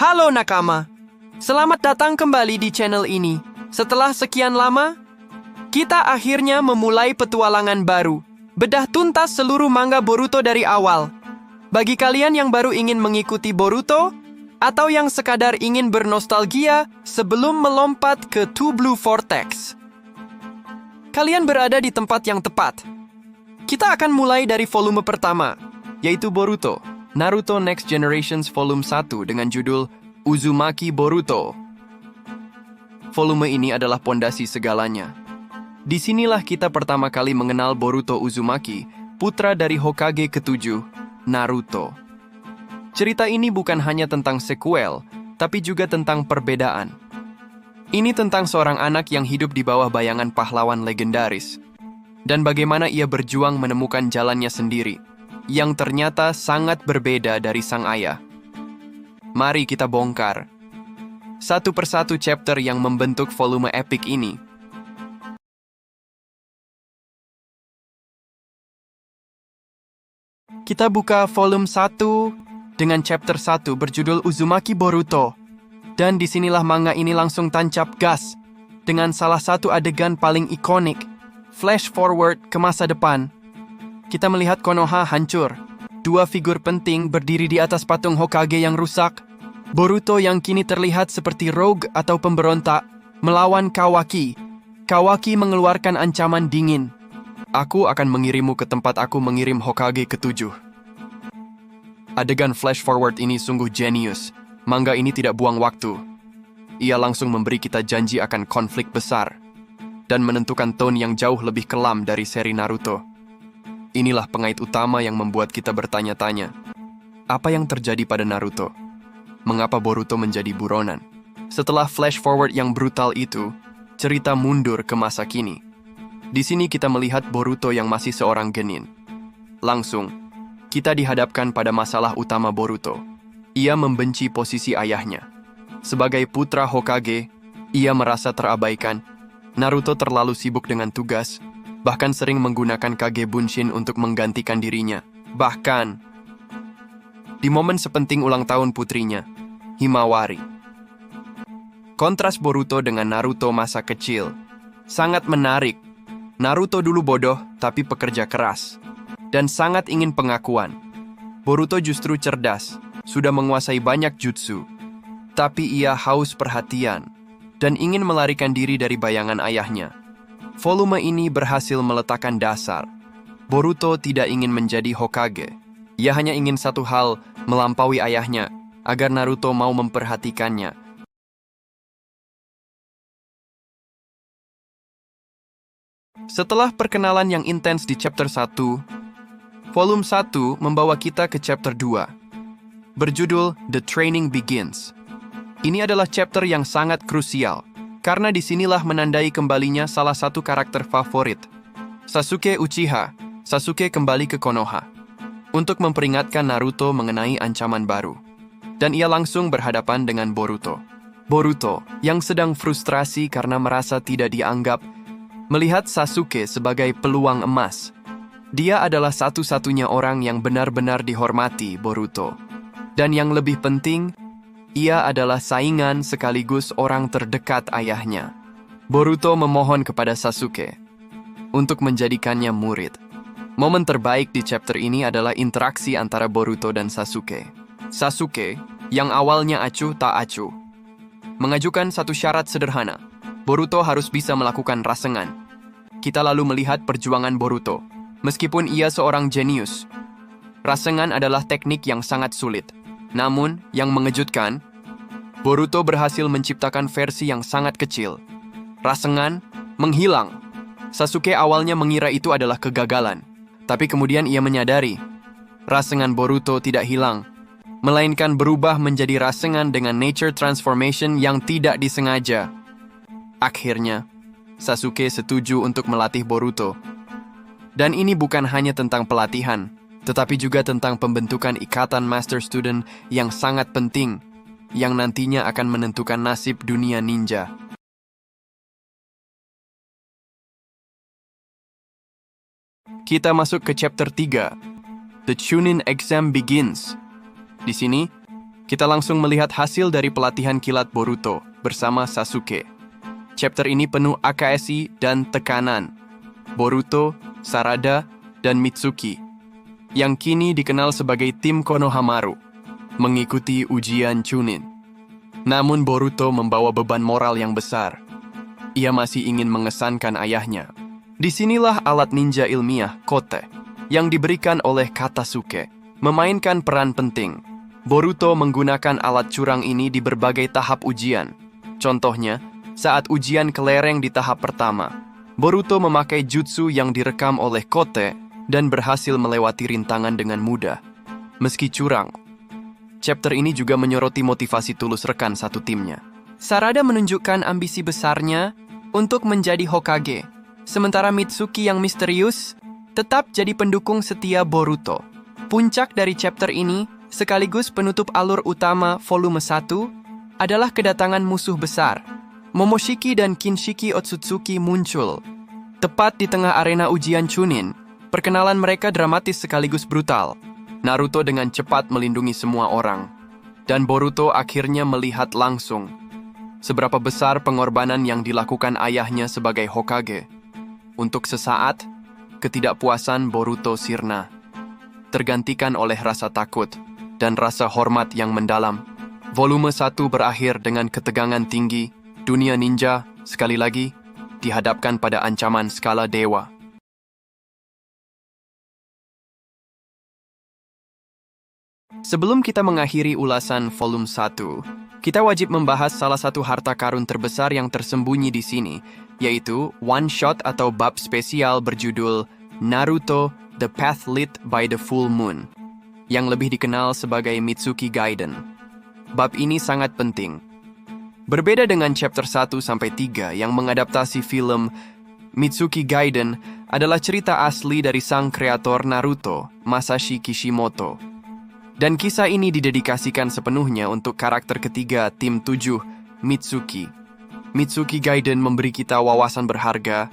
Halo nakama, selamat datang kembali di channel ini. Setelah sekian lama, kita akhirnya memulai petualangan baru. Bedah tuntas seluruh manga Boruto dari awal. Bagi kalian yang baru ingin mengikuti Boruto, atau yang sekadar ingin bernostalgia sebelum melompat ke Two Blue Vortex, kalian berada di tempat yang tepat. Kita akan mulai dari volume pertama, yaitu Boruto Naruto Next Generations Volume 1 dengan judul Uzumaki Boruto. Volume ini adalah pondasi segalanya. Disinilah kita pertama kali mengenal Boruto Uzumaki, putra dari Hokage ke-7, Naruto. Cerita ini bukan hanya tentang sequel, tapi juga tentang perbedaan. Ini tentang seorang anak yang hidup di bawah bayangan pahlawan legendaris, dan bagaimana ia berjuang menemukan jalannya sendiri, yang ternyata sangat berbeda dari sang ayah. Mari kita bongkar satu persatu chapter yang membentuk volume epic ini. Kita buka volume 1 dengan chapter 1 berjudul Uzumaki Boruto. Dan disinilah manga ini langsung tancap gas dengan salah satu adegan paling ikonik, flash forward ke masa depan. Kita melihat Konoha hancur. Dua figur penting berdiri di atas patung Hokage yang rusak. Boruto yang kini terlihat seperti rogue atau pemberontak melawan Kawaki. Kawaki mengeluarkan ancaman dingin. Aku akan mengirimmu ke tempat aku mengirim Hokage ke-7. Adegan flash forward ini sungguh jenius. Manga ini tidak buang waktu. Ia langsung memberi kita janji akan konflik besar dan menentukan tone yang jauh lebih kelam dari seri Naruto. Inilah pengait utama yang membuat kita bertanya-tanya, apa yang terjadi pada Naruto? Mengapa Boruto menjadi buronan? Setelah flash forward yang brutal itu, cerita mundur ke masa kini. Di sini kita melihat Boruto yang masih seorang genin. Langsung, kita dihadapkan pada masalah utama Boruto. Ia membenci posisi ayahnya. Sebagai putra Hokage, ia merasa terabaikan. Naruto terlalu sibuk dengan tugas, bahkan sering menggunakan Kage Bunshin untuk menggantikan dirinya. Bahkan, di momen sepenting ulang tahun putrinya, Himawari. Kontras Boruto dengan Naruto masa kecil sangat menarik. Naruto dulu bodoh, tapi pekerja keras, dan sangat ingin pengakuan. Boruto justru cerdas, sudah menguasai banyak jutsu, tapi ia haus perhatian, dan ingin melarikan diri dari bayangan ayahnya. Volume ini berhasil meletakkan dasar. Boruto tidak ingin menjadi Hokage. Ia hanya ingin satu hal, melampaui ayahnya, agar Naruto mau memperhatikannya. Setelah perkenalan yang intens di chapter 1, volume 1 membawa kita ke chapter 2, berjudul The Training Begins. Ini adalah chapter yang sangat krusial, karena disinilah menandai kembalinya salah satu karakter favorit, Sasuke Uchiha. Sasuke kembali ke Konoha untuk memperingatkan Naruto mengenai ancaman baru. Dan ia langsung berhadapan dengan Boruto. Boruto, yang sedang frustrasi karena merasa tidak dianggap, melihat Sasuke sebagai peluang emas. Dia adalah satu-satunya orang yang benar-benar dihormati Boruto. Dan yang lebih penting, ia adalah saingan sekaligus orang terdekat ayahnya. Boruto memohon kepada Sasuke untuk menjadikannya murid. Momen terbaik di chapter ini adalah interaksi antara Boruto dan Sasuke. Sasuke, yang awalnya acuh tak acuh, mengajukan satu syarat sederhana. Boruto harus bisa melakukan rasengan. Kita lalu melihat perjuangan Boruto. Meskipun ia seorang jenius, rasengan adalah teknik yang sangat sulit. Namun, yang mengejutkan, Boruto berhasil menciptakan versi yang sangat kecil. Rasengan menghilang. Sasuke awalnya mengira itu adalah kegagalan, tapi kemudian ia menyadari, rasengan Boruto tidak hilang, melainkan berubah menjadi rasengan dengan nature transformation yang tidak disengaja. Akhirnya, Sasuke setuju untuk melatih Boruto. Dan ini bukan hanya tentang pelatihan, tetapi juga tentang pembentukan ikatan master-student yang sangat penting, yang nantinya akan menentukan nasib dunia ninja. Kita masuk ke chapter 3, The Chunin Exam Begins. Di sini, Kita langsung melihat hasil dari pelatihan kilat Boruto bersama Sasuke. Chapter ini penuh AKSI dan tekanan. Boruto, Sarada, dan Mitsuki, yang kini dikenal sebagai tim Konohamaru, mengikuti ujian Chunin. Namun Boruto membawa beban moral yang besar. Ia masih ingin mengesankan ayahnya. Disinilah alat ninja ilmiah Kote yang diberikan oleh Katasuke memainkan peran penting. Boruto menggunakan alat curang ini di berbagai tahap ujian. Contohnya, saat ujian kelereng di tahap pertama, Boruto memakai jutsu yang direkam oleh Kote dan berhasil melewati rintangan dengan mudah. Meski curang, chapter ini juga menyoroti motivasi tulus rekan satu timnya. Sarada menunjukkan ambisi besarnya untuk menjadi Hokage, sementara Mitsuki yang misterius tetap jadi pendukung setia Boruto. Puncak dari chapter ini, sekaligus penutup alur utama volume 1, adalah kedatangan musuh besar. Momoshiki dan Kinshiki Otsutsuki muncul. Tepat di tengah arena ujian Chunin, perkenalan mereka dramatis sekaligus brutal. Naruto dengan cepat melindungi semua orang. Dan Boruto akhirnya melihat langsung seberapa besar pengorbanan yang dilakukan ayahnya sebagai Hokage. Untuk sesaat, ketidakpuasan Boruto sirna, tergantikan oleh rasa takut dan rasa hormat yang mendalam. Volume 1 berakhir dengan ketegangan tinggi. Dunia ninja, sekali lagi, dihadapkan pada ancaman skala dewa. Sebelum kita mengakhiri ulasan volume 1, kita wajib membahas salah satu harta karun terbesar yang tersembunyi di sini, yaitu one shot atau bab spesial berjudul Naruto The Path Lit by the Full Moon, yang lebih dikenal sebagai Mitsuki Gaiden. Bab ini sangat penting. Berbeda dengan chapter 1-3 yang mengadaptasi film, Mitsuki Gaiden adalah cerita asli dari sang kreator Naruto, Masashi Kishimoto. Dan kisah ini didedikasikan sepenuhnya untuk karakter ketiga tim 7, Mitsuki. Mitsuki Gaiden memberi kita wawasan berharga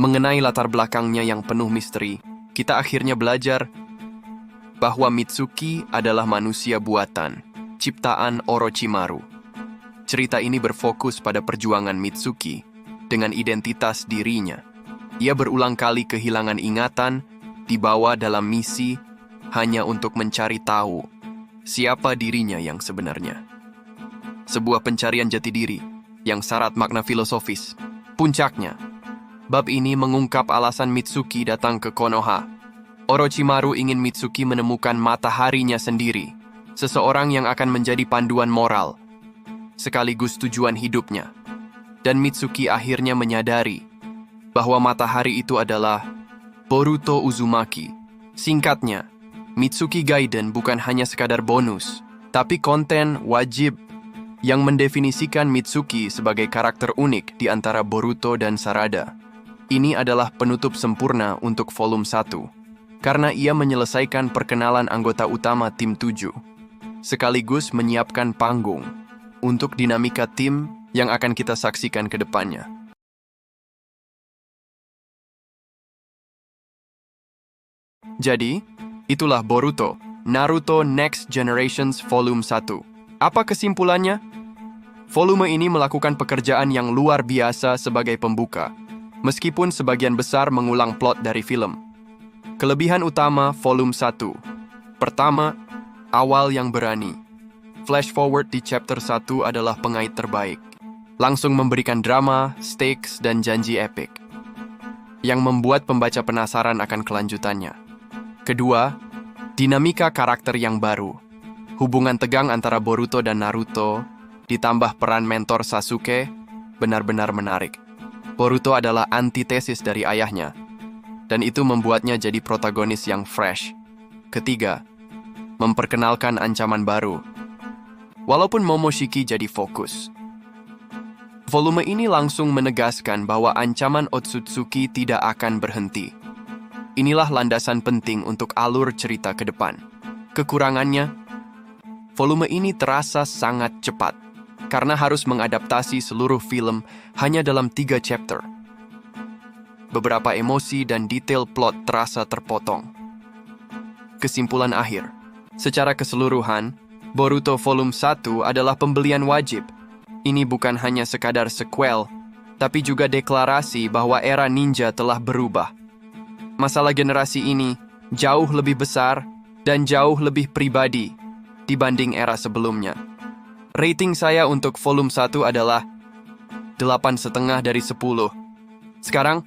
mengenai latar belakangnya yang penuh misteri. Kita akhirnya belajar bahwa Mitsuki adalah manusia buatan, ciptaan Orochimaru. Cerita ini berfokus pada perjuangan Mitsuki dengan identitas dirinya. Ia berulang kali kehilangan ingatan, dibawa dalam misi hanya untuk mencari tahu siapa dirinya yang sebenarnya. Sebuah pencarian jati diri yang syarat makna filosofis. Puncaknya, bab ini mengungkap alasan Mitsuki datang ke Konoha. Orochimaru ingin Mitsuki menemukan mataharinya sendiri, seseorang yang akan menjadi panduan moral sekaligus tujuan hidupnya. Dan Mitsuki akhirnya menyadari bahwa matahari itu adalah Boruto Uzumaki. Singkatnya, Mitsuki Gaiden bukan hanya sekadar bonus, tapi konten wajib yang mendefinisikan Mitsuki sebagai karakter unik di antara Boruto dan Sarada. Ini adalah penutup sempurna untuk volume 1, karena ia menyelesaikan perkenalan anggota utama tim 7, sekaligus menyiapkan panggung untuk dinamika tim yang akan kita saksikan ke depannya. Jadi, itulah Boruto, Naruto Next Generations Volume 1. Apa kesimpulannya? Volume ini melakukan pekerjaan yang luar biasa sebagai pembuka, meskipun sebagian besar mengulang plot dari film. Kelebihan utama Volume 1. Pertama, awal yang berani. Flash forward di chapter 1 adalah pengait terbaik. Langsung memberikan drama, stakes, dan janji epic, yang membuat pembaca penasaran akan kelanjutannya. Kedua, dinamika karakter yang baru. Hubungan tegang antara Boruto dan Naruto, ditambah peran mentor Sasuke, benar-benar menarik. Boruto adalah antitesis dari ayahnya, dan itu membuatnya jadi protagonis yang fresh. Ketiga, memperkenalkan ancaman baru. Walaupun Momoshiki jadi fokus, volume ini langsung menegaskan bahwa ancaman Otsutsuki tidak akan berhenti. Inilah landasan penting untuk alur cerita ke depan. Kekurangannya, volume ini terasa sangat cepat, karena harus mengadaptasi seluruh film hanya dalam 3 chapter. Beberapa emosi dan detail plot terasa terpotong. Kesimpulan akhir, secara keseluruhan, Boruto Volume 1 adalah pembelian wajib. Ini bukan hanya sekadar sequel, tapi juga deklarasi bahwa era ninja telah berubah. Masalah generasi ini jauh lebih besar dan jauh lebih pribadi dibanding era sebelumnya. Rating saya untuk volume 1 adalah 8,5 dari 10. Sekarang,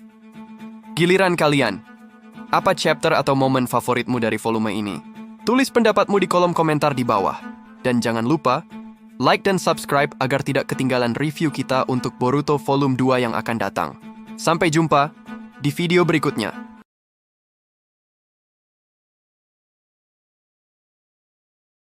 giliran kalian. Apa chapter atau momen favoritmu dari volume ini? Tulis pendapatmu di kolom komentar di bawah. Dan jangan lupa, like dan subscribe agar tidak ketinggalan review kita untuk Boruto Volume 2 yang akan datang. Sampai jumpa di video berikutnya.